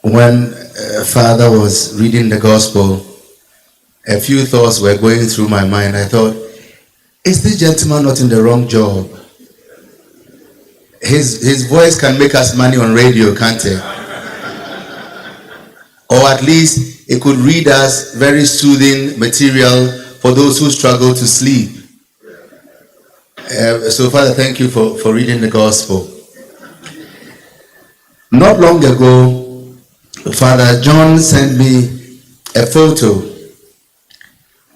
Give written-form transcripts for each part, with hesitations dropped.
When Father was reading the gospel, a few thoughts were going through my mind. I thought, is this gentleman not in the wrong job? His voice can make us money on radio, can't it? Or at least it could read us very soothing material for those who struggle to sleep. So Father, thank you for reading the gospel. Not long ago, Father John sent me a photo,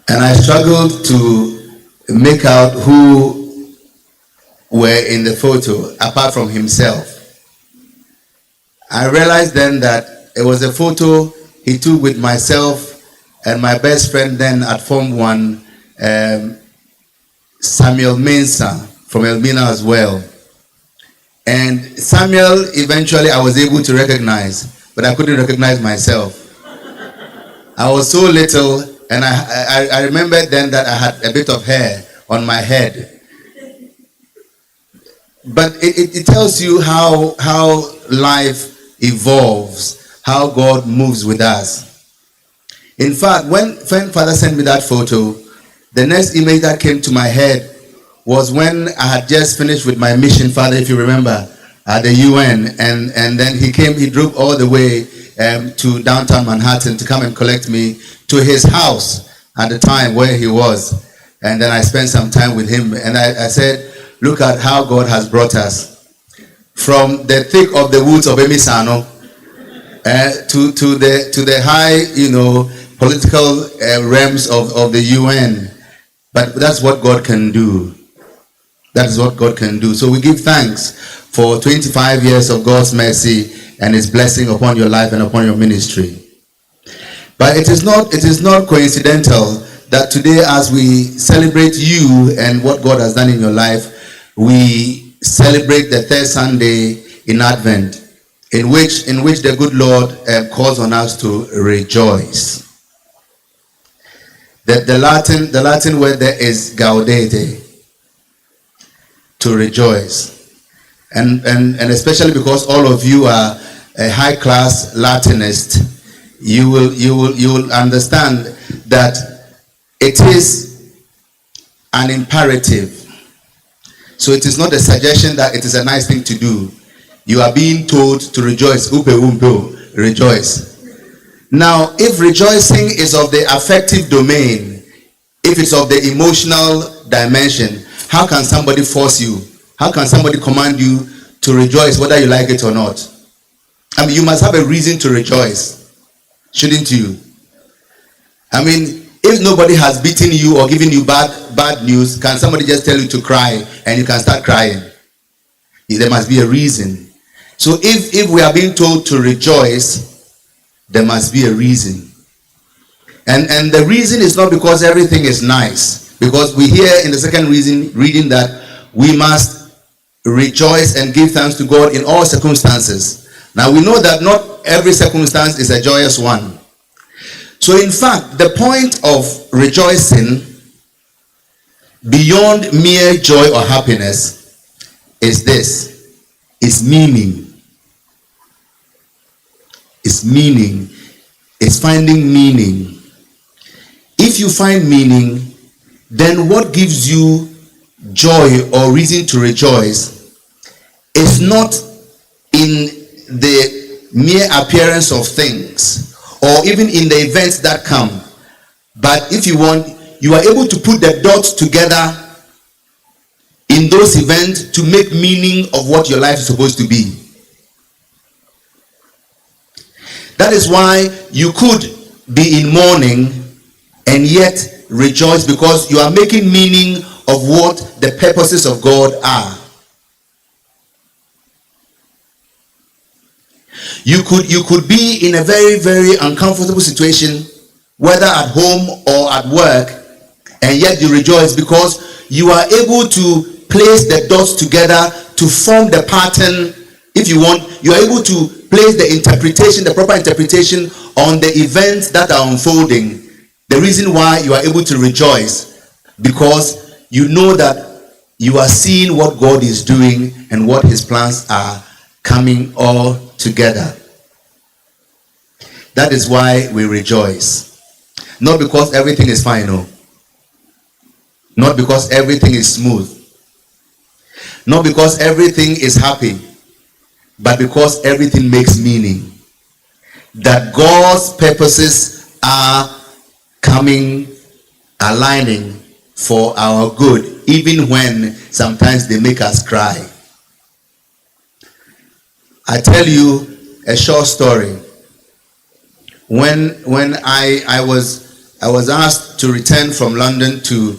and I struggled to make out who were in the photo apart from himself. I realized then that it was a photo he took with myself and my best friend then at Form 1, Samuel Mensah from Elmina as well. And Samuel, eventually I was able to recognize, but I couldn't recognize myself. I was so little, and I remembered then that I had a bit of hair on my head. But it tells you how life evolves, how God moves with us. In fact, when Father sent me that photo, the next image that came to my head was when I had just finished with my mission, Father, if you remember, at the UN, and then he drove all the way to downtown Manhattan to come and collect me to his house at the time where he was. And then I spent some time with him, and I said, look at how God has brought us from the thick of the woods of Emisano to the high, political realms of the UN. But that's what God can do. That is what God can do. So we give thanks for 25 years of God's mercy and his blessing upon your life and upon your ministry. But it is not coincidental that today, as we celebrate you and what God has done in your life, we celebrate the third Sunday in Advent, in which the good Lord calls on us to rejoice. The Latin word there is gaudete, to rejoice. And especially because all of you are a high class Latinist, you will understand that it is an imperative. So it is not a suggestion that it is a nice thing to do. You are being told to rejoice. Upe umpe, rejoice. Now, if rejoicing is of the affective domain, if it's of the emotional dimension, how can somebody force you? How can somebody command you to rejoice whether you like it or not? I mean, you must have a reason to rejoice, shouldn't you? I mean, if nobody has beaten you or given you bad news, can somebody just tell you to cry and you can start crying? There must be a reason. So if we are being told to rejoice, there must be a reason. And the reason is not because everything is nice. Because we hear in the second reading that we must rejoice and give thanks to God in all circumstances. Now we know that not every circumstance is a joyous one. So in fact, the point of rejoicing beyond mere joy or happiness is this: it's meaning. It's meaning. It's finding meaning. If you find meaning, then what gives you joy or reason to rejoice is not in the mere appearance of things or even in the events that come, but if you want, you are able to put the dots together in those events to make meaning of what your life is supposed to be. That is why you could be in mourning and yet rejoice, because you are making meaning of what the purposes of God are. You could be in a very, very uncomfortable situation, whether at home or at work, and yet you rejoice because you are able to place the dots together to form the pattern. If you want, you are able to place the proper interpretation on the events that are unfolding. The reason why you are able to rejoice, because you know that you are seeing what God is doing and what his plans are coming all together. That is why we rejoice. Not because everything is fine, no. Not because everything is smooth. Not because everything is happy, but because everything makes meaning. That God's purposes are coming, aligning for our good, even when sometimes they make us cry. I tell you a short story. When I was asked to return from London to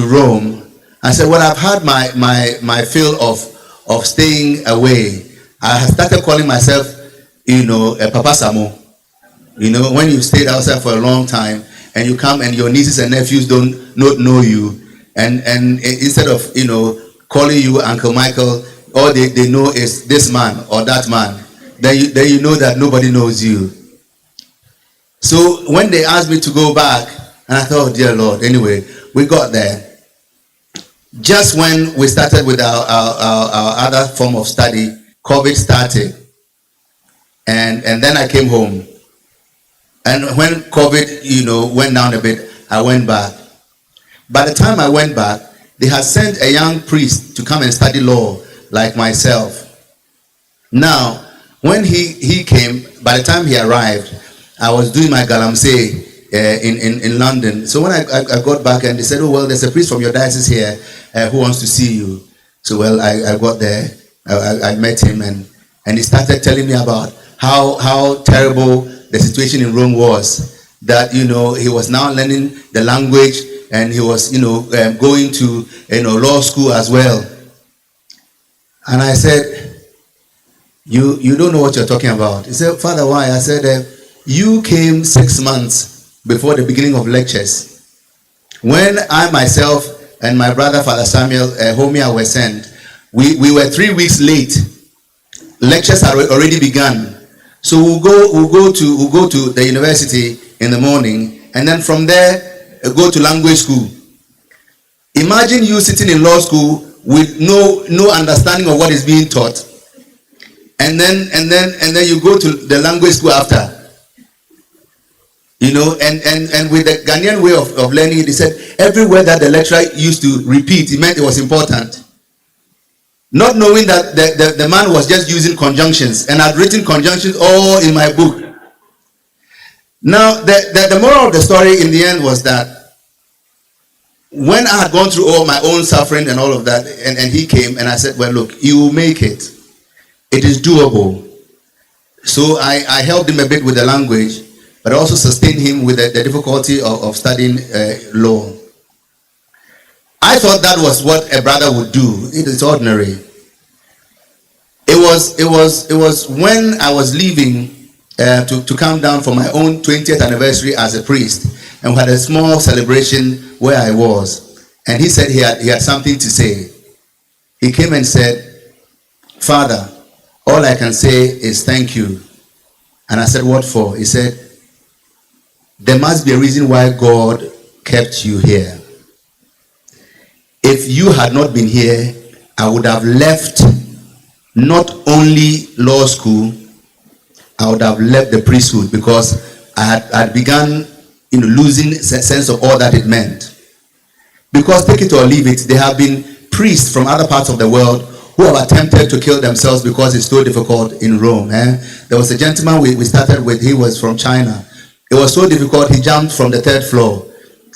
Rome, I said, well, I've had my fill of staying away. I started calling myself, a Papa Samo. When you stayed outside for a long time and you come and your nieces and nephews don't not know you, and instead of calling you Uncle Michael, all they know is this man or that man, then you know that nobody knows you. So when they asked me to go back, and I thought, dear Lord, anyway, we got there. Just when we started with our other form of study, COVID started. And then I came home. And when COVID, went down a bit, I went back. By the time I went back, they had sent a young priest to come and study law like myself. Now, when he came, by the time he arrived, I was doing my galamsey in London. So when I got back and they said, oh, well, there's a priest from your diocese here who wants to see you. So, well, I got there. I met him and he started telling me about how terrible the situation in Rome was. That, he was now learning the language and he was, going to, law school as well. And I said, you don't know what you're talking about. He said, Father, why? I said, you came 6 months before the beginning of lectures. When I myself and my brother, Father Samuel Homia, were sent, we were 3 weeks late. Lectures had already begun. So we'll go to the university in the morning, and then from there go to language school. Imagine you sitting in law school with no understanding of what is being taught, and then you go to the language school after. And with the Ghanaian way of learning, they said every word that the lecturer used to repeat, it meant it was important. Not knowing that the man was just using conjunctions and had written conjunctions all in my book. Now, the moral of the story in the end was that when I had gone through all my own suffering and all of that, and he came and I said, well, look, you will make it. It is doable. So I helped him a bit with the language, but I also sustained him with the difficulty of studying law. I thought that was what a brother would do. It is ordinary. It was when I was leaving to come down for my own 20th anniversary as a priest, and we had a small celebration where I was. And he said he had something to say. He came and said, Father, all I can say is thank you. And I said, what for? He said, there must be a reason why God kept you here. If you had not been here, I would have left not only law school, I would have left the priesthood, because I had begun losing sense of all that it meant. Because take it or leave it, there have been priests from other parts of the world who have attempted to kill themselves because it's so difficult in Rome. There was a gentleman we started with, he was from China. It was so difficult, he jumped from the 3rd floor.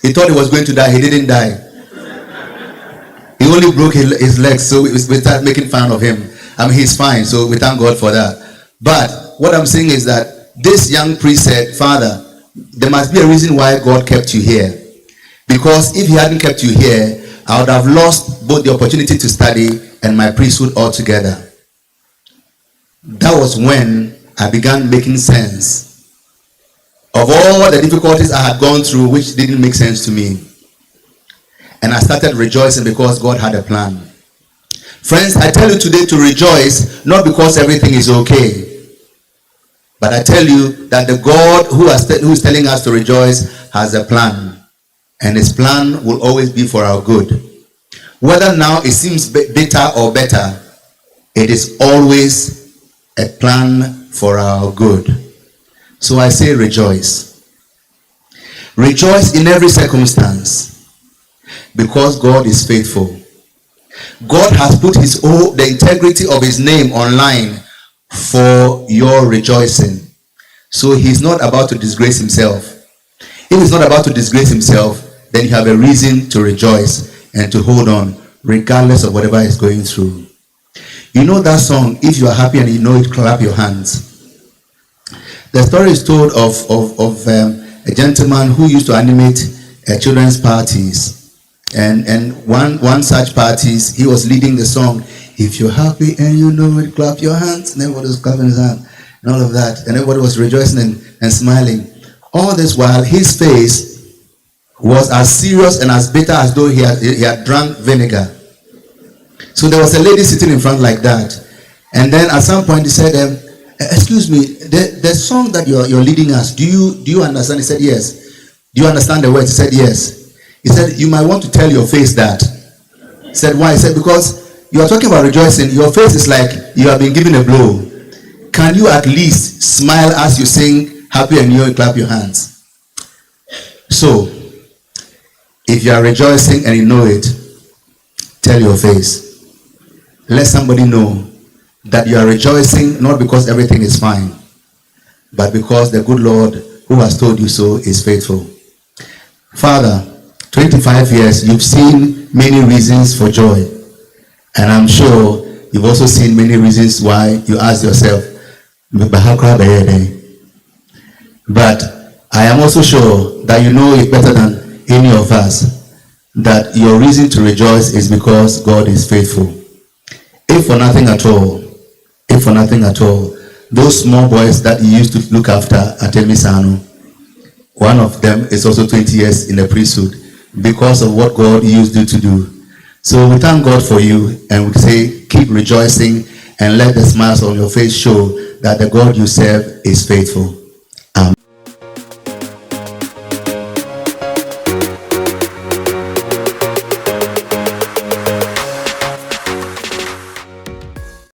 He thought he was going to die, he didn't die. He only broke his legs, so we started making fun of him. I mean, he's fine, so we thank God for that. But what I'm saying is that this young priest said, Father, there must be a reason why God kept you here. Because if he hadn't kept you here, I would have lost both the opportunity to study and my priesthood altogether. That was when I began making sense of all the difficulties I had gone through, which didn't make sense to me. And I started rejoicing because God had a plan. Friends, I tell you today to rejoice, not because everything is okay, but I tell you that the God who is telling us to rejoice has a plan, and his plan will always be for our good. Whether now it seems bitter or better, it is always a plan for our good. So I say rejoice. Rejoice in every circumstance, because God is faithful. God has put the integrity of his name online for your rejoicing. So he's not about to disgrace himself. If he's not about to disgrace himself, then you have a reason to rejoice and to hold on, regardless of whatever is going through. You know that song, if you are happy and you know it, clap your hands. The story is told of a gentleman who used to animate children's parties. And one such parties, he was leading the song, if you're happy and you know it, clap your hands. And everybody was clapping his hand and all of that. And everybody was rejoicing and smiling. All this while, his face was as serious and as bitter as though he had drunk vinegar. So there was a lady sitting in front like that. And then at some point he said, excuse me, the song that you're leading us, do you understand? He said, yes. Do you understand the words? He said, yes. He said, you might want to tell your face that. He said, why? He said, because you are talking about rejoicing. Your face is like you have been given a blow. Can you at least smile as you sing happy and you clap your hands? So, if you are rejoicing and you know it, tell your face. Let somebody know that you are rejoicing not because everything is fine, but because the good Lord who has told you so is faithful. Father, 25 years, you've seen many reasons for joy. And I'm sure you've also seen many reasons why you ask yourself, but I am also sure that you know it better than any of us, that your reason to rejoice is because God is faithful. If for nothing at all, those small boys that you used to look after at Emisano, one of them is also 20 years in the priesthood because of what God used you to do. So we thank God for you, and we say keep rejoicing and let the smiles on your face show that the God you serve is faithful.